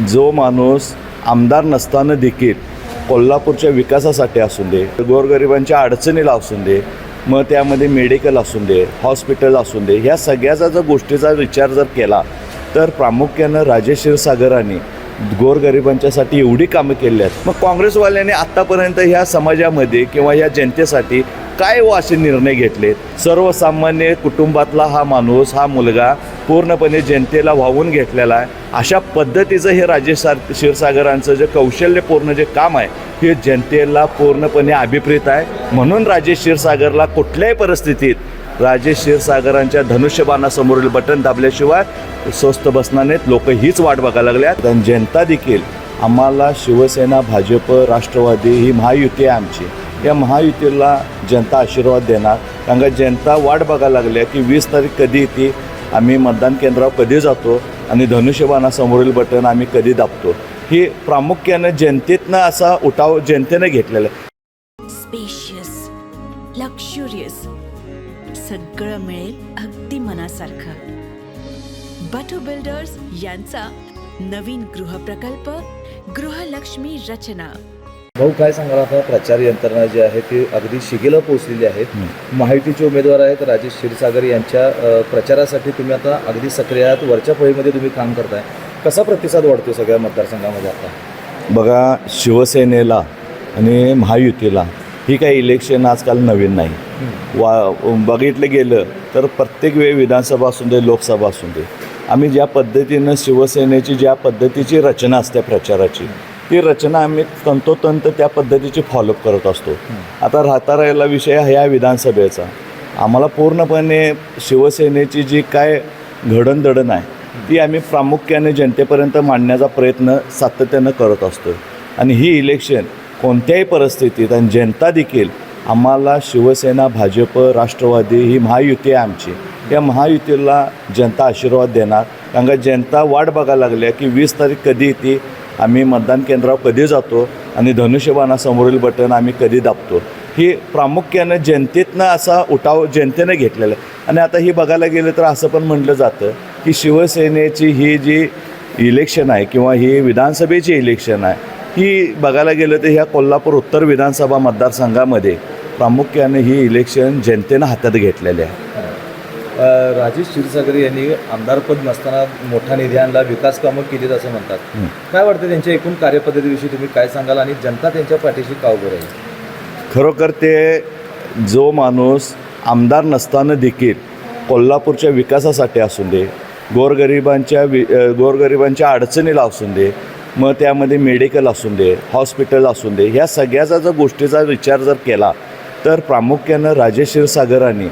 जो माणूस आमदार नसताना देखील कोल्हापूरच्या विकासासाठी असून दे, गोरगरिबांच्या अडचणीला असून दे, मग त्यामध्ये मेडिकल असून दे, हॉस्पिटल असून दे, ह्या सगळ्याचा जर गोष्टीचा विचार जर केला तर प्रामुख्यानं राजेश क्षीरसागरांनी गोरगरिबांच्यासाठी एवढी कामं केली आहेत. मग काँग्रेसवाल्यांनी आत्तापर्यंत ह्या समाजामध्ये किंवा ह्या जनतेसाठी काय असे निर्णय घेतलेत? सर्वसामान्य कुटुंबातला हा माणूस, हा मुलगा पूर्णपणे जनतेला वाहून घेतलेला आहे. अशा पद्धतीचं हे राजेश क्षीरसागरांचं जे कौशल्यपूर्ण जे काम आहे हे जनतेला पूर्णपणे अभिप्रेत आहे. म्हणून राजेश क्षीरसागरला कुठल्याही परिस्थितीत राजेश क्षीरसागरांच्या धनुष्यबाणासमोरील बटन दाबल्याशिवाय स्वस्त बसणार नाहीत. लोक हीच वाट बघायला लागल्यात. आणि जनता देखील आम्हाला शिवसेना, भाजप, राष्ट्रवादी ही महायुती आहे आमची. या महायुतीला जनता आशीर्वाद देणार. कारण का जनता वाट बघायला लागल्या की 20 तारीख कधी येते, आम्ही मतदान केंद्रावर कधी जातो आणि धनुष्यबाणासमोरील बटन आम्ही कधी दाबतो. ही प्रामुख्यानं जनतेतनं असा उठाव जनतेने घेतलेला आहे. स्पेशियस, लक्झुरियस, सगळं मिळेल अगदी मनासारखं. बटू बिल्डर्स यांचा नवीन गृहप्रकल्प गृहलक्ष्मी रचना. भाऊ, काय सांगाल? आता प्रचार यंत्रणा जी आहे ती अगदी शिगेला पोहोचलेली आहेत. महायुतीचे उमेदवार आहेत राजेश क्षीरसागर यांच्या प्रचारासाठी तुम्ही आता अगदी सक्रिय आहात. वरच्या फळीमध्ये तुम्ही काम करताय. कसा प्रतिसाद वाढतो सगळ्या मतदारसंघामध्ये आता? बघा, शिवसेनेला आणि महायुतीला ही काही इलेक्शन आजकाल नवीन नाही. बघितलं गेलं तर प्रत्येक वेळी विधानसभा असून दे, लोकसभा असून दे, आम्ही ज्या पद्धतीनं शिवसेनेची ज्या पद्धतीची रचना असते प्रचाराची, ती रचना आम्ही तंतोतंत त्या पद्धतीची फॉलोअप करत असतो. आता राहता राहिला विषय ह्या विधानसभेचा, आम्हाला पूर्णपणे शिवसेनेची जी काय घडणदळण आहे ती आम्ही प्रामुख्याने जनतेपर्यंत मांडण्याचा प्रयत्न सातत्यानं करत असतो. आणि ही इलेक्शन कोणत्याही परिस्थितीत, आणि जनता देखील आम्हाला शिवसेना, भाजप, राष्ट्रवादी ही महायुती आहे आमची. या महायुतीला जनता आशीर्वाद देणार. कारण का जनता वाट बघायला लागल्या की 20 तारीख कधी येते, आम्ही मतदान केंद्रावर कधी जातो आणि धनुष्यबाणासमोरील बटन आम्ही कधी दाबतो. ही प्रामुख्यानं जनतेतनं असा उठाव जनतेने घेतलेला आहे. आणि आता ही बघायला गेलं तर असं पण म्हटलं जातं की शिवसेनेची ही जी इलेक्शन आहे किंवा ही विधानसभेची इलेक्शन आहे, ही बघायला गेलं तर ह्या कोल्हापूर उत्तर विधानसभा मतदारसंघामध्ये प्रामुख्याने ही इलेक्शन जनतेनं हातात घेतलेले आहे. राजेश क्षीरसागर यांनी आमदारपद नसताना मोठा निधी आणला, विकास कामं केलीत असं म्हणतात. काय वाटतं त्यांच्या एकूण कार्यपद्धतीविषयी तुम्ही काय सांगाल आणि जनता त्यांच्या पाठीशी का उभं राहील? खरोखर ते जो माणूस आमदार नसताना देखील कोल्हापूरच्या विकासासाठी असून दे, गोरगरिबांच्या अडचणीला असून दे, मग त्यामध्ये मेडिकल असून दे, हॉस्पिटल असून दे, ह्या सगळ्याचा जर गोष्टीचा विचार जर केला तर प्रामुख्यानं राजेश क्षीरसागरांनी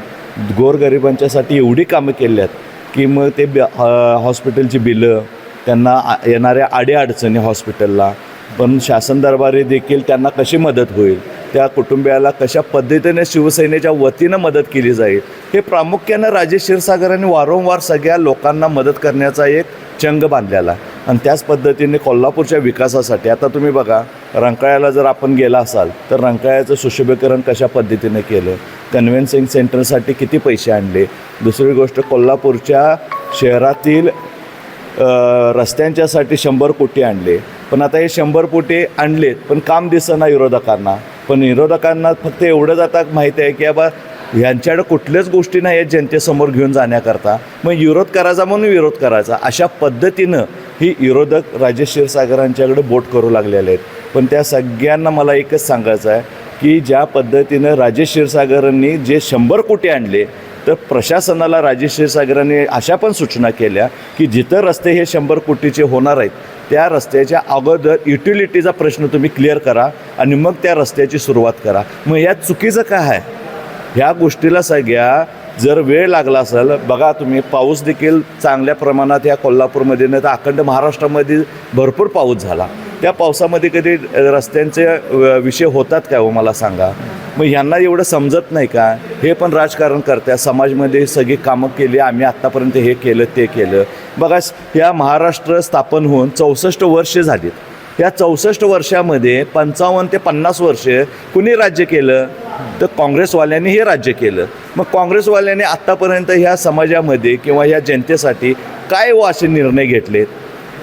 गोरगरिबांच्यासाठी एवढी कामं केली आहेत की मग ते हॉस्पिटलची बिलं, त्यांना येणाऱ्या अडीअडचणी हॉस्पिटलला, पण शासन दरबारी देखील त्यांना कशी मदत होईल, त्या कुटुंबियाला कशा पद्धतीने शिवसेनेच्या वतीनं मदत केली जाईल, हे प्रामुख्यानं राजेश क्षीरसागरांनी वारंवार सगळ्या लोकांना मदत करण्याचा एक चंग बांधलेला आहे. आणि त्याच पद्धतीने कोल्हापूरच्या विकासासाठी आता तुम्ही बघा, रंकाळ्याला जर आपण गेला असाल तर रंकाळ्याचं सुशोभीकरण कशा पद्धतीने केलं, कन्व्हेन्सिंग सेंटरसाठी किती पैसे आणले. दुसरी गोष्ट, कोल्हापूरच्या शहरातील रस्त्यांच्यासाठी 100 कोटी आणले. पण आता हे 100 कोटी आणलेत पण काम दिसेना विरोधकांना. पण विरोधकांना फक्त एवढंच आता माहिती आहे की बाबा ह्यांच्याकडे कुठल्याच गोष्टी नाही आहेत जनतेसमोर घेऊन जाण्याकरता, मग विरोध करायचा म्हणून विरोध करायचा. अशा पद्धतीनं ही विरोधक राजेश क्षीरसागरांच्याकडे बोट करू लागलेले आहेत. पण त्या सगळ्यांना मला एकच सांगायचं आहे की ज्या पद्धतीनं राजेश क्षीरसागरांनी जे 100 कोटी आणले, तर प्रशासनाला राजेश क्षीरसागरांनी अशा पण सूचना केल्या की जिथं रस्ते हे 100 कोटीचे होणार आहेत त्या रस्त्याच्या अगोदर युटिलिटीचा प्रश्न तुम्ही क्लिअर करा आणि मग त्या रस्त्याची सुरुवात करा. मग यात चुकीचं काय आहे? ह्या गोष्टीला सगळ्या जर वेळ लागला असेल, बघा तुम्ही, पाऊस देखील चांगल्या प्रमाणात या कोल्हापूरमध्ये नाही तर अखंड महाराष्ट्रामध्ये भरपूर पाऊस झाला. त्या पावसामध्ये कधी रस्त्यांचे विषय होतात काय हो, मला सांगा. मग ह्यांना एवढं समजत नाही का? हे पण राजकारण करतात. समाजमध्ये सगळी कामं केली, आम्ही आत्तापर्यंत हे केलं ते केलं. बघा, या महाराष्ट्र स्थापन होऊन 64 वर्षे झालीत. या 64 वर्षामध्ये 55 ते 50 वर्षे कुणी राज्य केलं? तर काँग्रेसवाल्यांनी हे राज्य केलं. मग काँग्रेसवाल्यांनी आत्तापर्यंत ह्या समाजामध्ये किंवा ह्या जनतेसाठी काय असे निर्णय घेतलेत?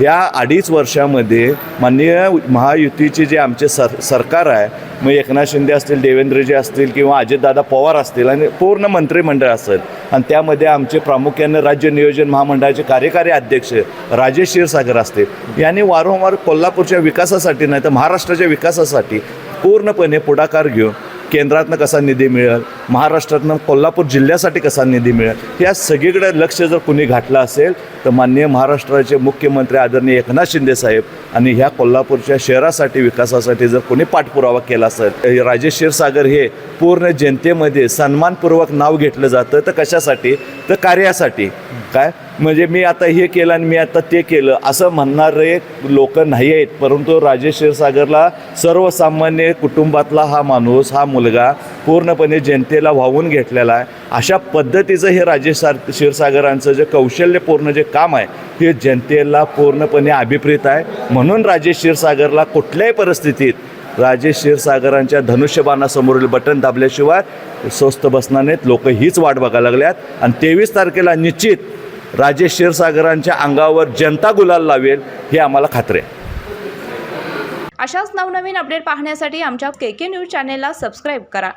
या 2.5 वर्षामध्ये माननीय महायुतीचे जे आमचे सरकार आहे, मग एकनाथ शिंदे असतील, देवेंद्रजी असतील किंवा अजितदादा पवार असतील आणि पूर्ण मंत्रिमंडळ असेल, आणि त्यामध्ये आमचे प्रामुख्याने राज्य नियोजन महामंडळाचे कार्यकारी अध्यक्ष राजेश क्षीरसागर असतील, यांनी वारंवार कोल्हापूरच्या विकासासाठी नाही तर महाराष्ट्राच्या विकासासाठी पूर्णपणे पुढाकार घेऊन केंद्रातनं कसा निधी मिळेल, महाराष्ट्रातनं कोल्हापूर जिल्ह्यासाठी कसा निधी मिळेल, या सगळीकडे लक्ष जर कुणी घातलं असेल तर माननीय महाराष्ट्राचे मुख्यमंत्री आदरणीय एकनाथ शिंदे साहेब आणि ह्या कोल्हापूरच्या शहरासाठी विकासासाठी जर कोणी पाठपुरावा केला असेल, राजेश क्षीरसागर हे पूर्ण जनतेमध्ये सन्मानपूर्वक नाव घेतलं जातं. तर कशासाठी? तर कार्यासाठी. काय म्हणजे मी आता हे केलं आणि मी आता ते केलं असं म्हणणारे लोक नाही आहेत, परंतु राजेश क्षीरसागरला सर्वसामान्य कुटुंबातला हा माणूस, हा मुलगा पूर्णपणे जनतेला वाहून घेतलेला आहे. अशा पद्धतीचं हे राजेश क्षीरसागरांचं जे कौशल्यपूर्ण जे काम आहे हे जनतेला पूर्णपणे अभिप्रेत आहे. म्हणून राजेश क्षीरसागरला कुठल्याही परिस्थितीत राजेश क्षीरसागरांच्या धनुष्यबाणासमोरील बटन दाबल्याशिवाय स्वस्त बसणार नाहीत. लोक हीच वाट बघायला लागल्यात आणि 23 तारखेला निश्चित राजेश क्षीरसागरांच्या अंगावर जनता गुलाल लावेल हे आम्हाला खात्री आहे. अशाच नवनवीन अपडेट पाहण्यासाठी आमच्या KK न्यूज चॅनेलला सबस्क्राईब करा.